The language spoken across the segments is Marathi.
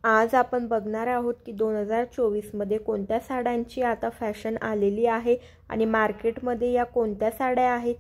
आज आपण बघणार आहोत की 2024 मध्ये कोणत्या साड्यांची आता फॅशन आलेली आहे आणि मार्केटमध्ये या कोणत्या साड्या आहेत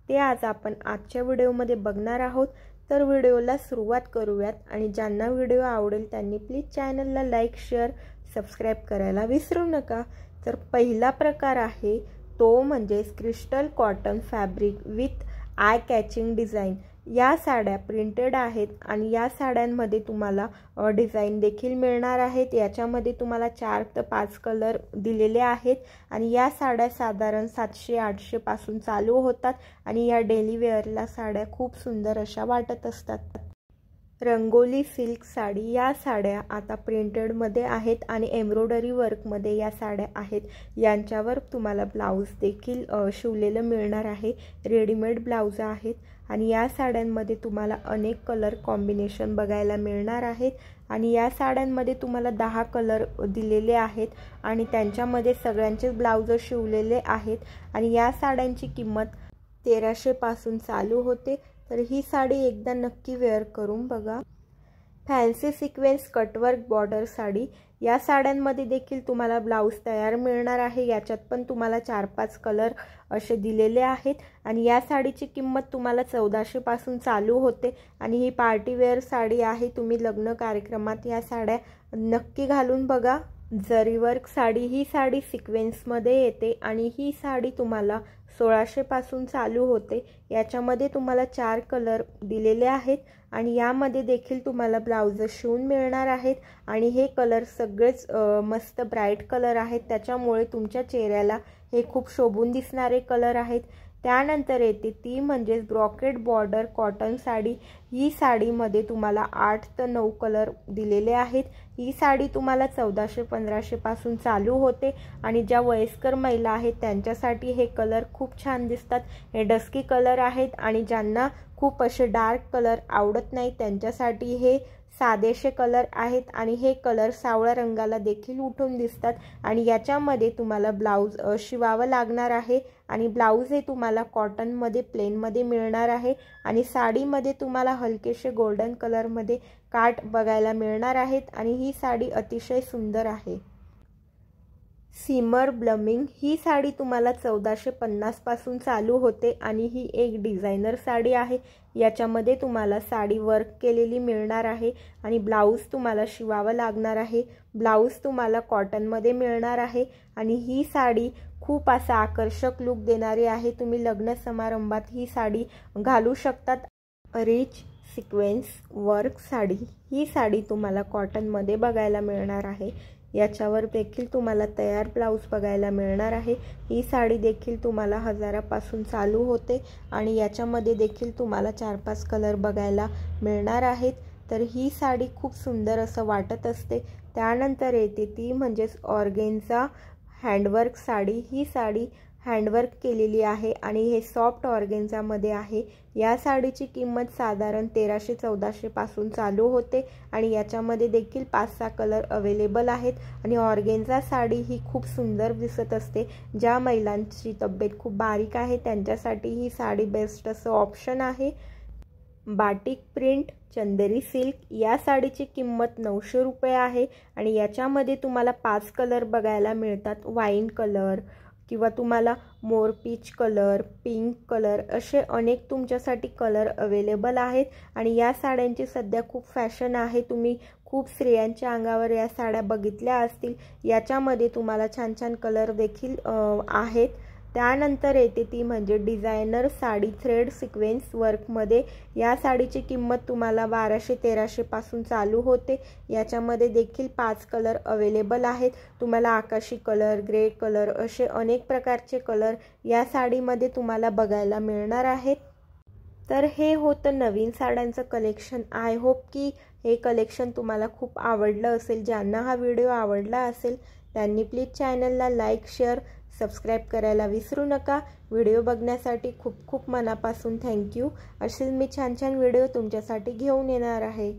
ते आज आपण आजच्या व्हिडिओमध्ये बघणार आहोत। तर व्हिडिओला सुरुवात करूयात आणि ज्यांना व्हिडिओ आवडेल त्यांनी प्लीज चॅनलला लाईक शेअर सबस्क्राइब करायला विसरू नका। तर पहिला प्रकार आहे तो म्हणजे crystal cotton fabric with I catching design. या साड्या प्रिंटेड आहेत आणि या साड्यांमध्ये तुम्हाला डिझाइन देखील मिळणार आहेत। याच्यामध्ये तुम्हाला 4 ते 5 कलर दिलेले आहेत आणि या साड्या साधारण 700-800 पासून चालू होतात आणि या डेली वेअरला साड्या खूप सुंदर अशा वाटत असतात। रंगोली सिल्क साडी, या साड्या आता प्रिंटेड मध्ये आहेत आणि एम्ब्रॉयडरी वर्क मध्ये या साड्या आहेत। यांच्यावर तुम्हाला ब्लाउज देखील शिवलेलं मिळणार आहे, रेडीमेड ब्लाउज आहेत आणि या साड्यांमध्ये तुम्हाला अनेक कलर कॉम्बिनेशन बघायला मिळणार आहेत आणि या साड्यांमध्ये तुम्हाला 10 कलर दिलेले आहेत आणि त्यांच्यामध्ये सगळ्यांचे ब्लाउज शिवलेले आहेत आणि या साड्यांची किंमत 1300 पासून चालू होते। तर ही साडी एकदा नक्की वेअर करून बघा। Fancy sequence cutwork border sari, या साड्यांमध्ये देखील तुम्हाला ब्लाउज तयार मिळणार आहे। याच्यात पण तुम्हाला 4-5 कलर असे दिलेले आहेत आणि या साडीची किंमत तुम्हाला 1400 पासून चालू होते आणि ही पार्टी वेअर साडी आहे। तुम्ही लग्न कार्यक्रमात या साड्या नक्की घालून बघा। जरी वर्क साडी, ही साडी सिक्वेन्स मध्ये येते आणि ही साडी तुम्हाला 1600 पासून चालू होते। याच्यामध्ये तुम्हाला 4 कलर दिलेले आहेत आणि यामध्ये देखील तुम्हाला ब्लाउज शिवून मिळणार आहेत आणि हे कलर सगळेच मस्त ब्राइट कलर आहेत, त्याच्यामुळे तुमच्या चेहऱ्याला हे खूप शोभून दिसणारे कलर आहेत। त्यानंतर येते ती म्हणजे ब्रॉकेट बॉर्डर कॉटन साडी। ही साडीमध्ये तुम्हाला 8 ते 9 कलर दिलेले आहेत। ही साडी तुम्हाला 1400-1500 पासून चालू होते आणि ज्या वयस्कर महिला आहेत त्यांच्यासाठी हे कलर खूप छान दिसतात। हे डस्की कलर आहेत आणि ज्यांना खूप असे डार्क कलर आवडत नाही त्यांच्यासाठी हे साधेसे कलर आहेत आणि हे कलर सावळ्या रंगाला देखील उठून दिसतात आणि याच्यामध्ये तुम्हाला ब्लाउज शिवावं लागणार आहे आणि ब्लाउज हे तुम्हाला कॉटन मध्ये प्लेन मध्ये मिळणार आहे आणि साडीमध्ये तुम्हाला हलकेसे गोल्डन कलर मध्ये काठ बघायला मिळणार आहेत आणि ही साडी अतिशय सुंदर आहे। सिमर ब्लमिंग, ही साडी तुम्हाला 1450 पासून चालू होते आणि ही एक डिझायनर साडी आहे। याच्यामध्ये तुम्हाला साडी वर्क केलेली मिळणार आहे आणि ब्लाउज तुम्हाला शिवावं लागणार आहे। ब्लाउज तुम्हाला कॉटन मध्ये मिळणार आहे आणि ही साडी खूप असा आकर्षक लुक देणारी आहे। तुम्ही लग्न समारंभात ही साडी घालू शकतात। रिच सिक्वेन्स वर्क साडी, ही साडी तुम्हाला कॉटन मध्ये बघायला मिळणार आहे। याच्यावर देखील तुम्हाला तयार ब्लाउज बघायला मिळणार आहे। ही साडी देखील तुम्हाला 1000 पासून चालू होते आणि याच्यामध्ये देखील तुम्हाला 4-5 कलर बघायला मिळणार आहेत। तर ही साडी खूप सुंदर असं वाटत असते। त्यानंतर येते ती म्हणजे ऑर्गेन्झा हँडवर्क साडी। ही साडी हँडवर्क केलेली आहे आणि हे सॉफ्ट ऑर्गेन्झा मध्ये आहे। या साडीची किंमत साधारण 1300-1400 पासून चालू होते आणि याच्यामध्ये देखील 5-6 कलर अवेलेबल आहेत आणि ऑर्गेन्झा साडी ही खूप सुंदर दिसत असते। ज्या महिलांची तब्येत खूप बारीक आहे त्यांच्यासाठी ही साडी बेस्ट असं ऑप्शन आहे। बाटिक प्रिंट चंदेरी सिल्क, या साडीची किंमत 900 रुपये आहे आणि याच्यामध्ये तुम्हाला 5 कलर बघायला मिळतात। वाईन कलर किंवा तुम्हाला मोरपीच कलर, पिंक कलर असे अनेक तुमच्यासाठी कलर अवेलेबल आहेत आणि या साड्यांची सध्या खूप फॅशन आहे। तुम्ही खूप स्त्रियांच्या अंगावर या साड्या बघितल्या असतील। याच्यामध्ये तुम्हाला छान छान कलर देखील आहेत। त्यानंतर येते ती म्हणजे designer sari thread sequence work मध्ये। या साडीची किंमत तुम्हाला 1200-1300 पासून चालू होते। याच्यामध्ये देखील 5 कलर अवेलेबल आहेत। तुम्हाला आकाशी कलर, ग्रे कलर असे अनेक प्रकारचे कलर या साडीमध्ये तुम्हाला बघायला मिळणार आहेत। तर हे होतं नवीन साड्यांचं कलेक्शन। आय होप की हे कलेक्शन तुम्हाला खूप आवडलं असेल। ज्यांना हा व्हिडिओ आवडला असेल त्यांनी प्लीज चॅनलला लाईक शेअर सबस्क्राइब करायला विसरू नका। व्हिडिओ बघण्यासाठी खूप खूप मनापासून थँक्यू। असेच मी छान छान व्हिडिओ तुमच्यासाठी घेऊन येणार आहे।